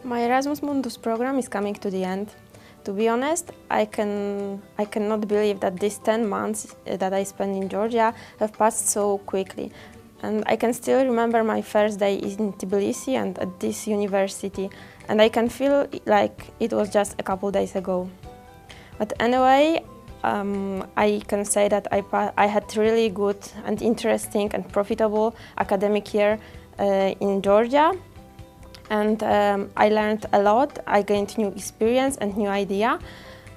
My Erasmus Mundus program is coming to the end. To be honest, I cannot believe that these 10 months that I spent in Georgia have passed so quickly. And I can still remember my first day in Tbilisi and at this university, and I can feel like it was just a couple days ago. But anyway, I can say that I had really good and interesting and profitable academic year in Georgia. And I learned a lot. I gained new experience and new idea.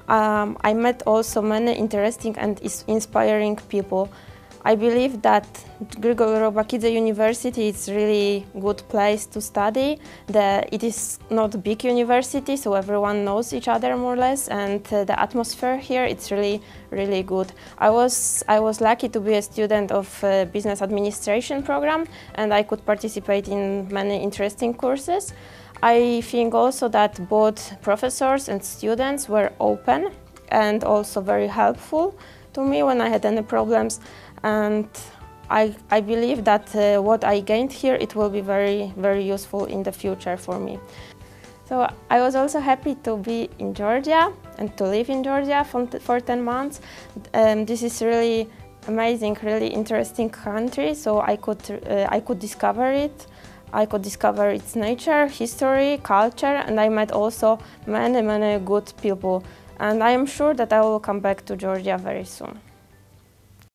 I met also many interesting and inspiring people. I believe that Grigol Orlobakidze University is really good place to study. It is not a big university, so everyone knows each other more or less, and the atmosphere here it's really good. I was lucky to be a student of business administration program, and I could participate in many interesting courses. I think also that both professors and students were open and also very helpful to me when I had any problems. And I believe that what I gained here, it will be very useful in the future for me. So I was also happy to be in Georgia and to live in Georgia for 10 months. This is really amazing, really interesting country, so I could discover it. I could discover its nature, history, culture, and I met also many good people. And I am sure that I will come back to Georgia very soon.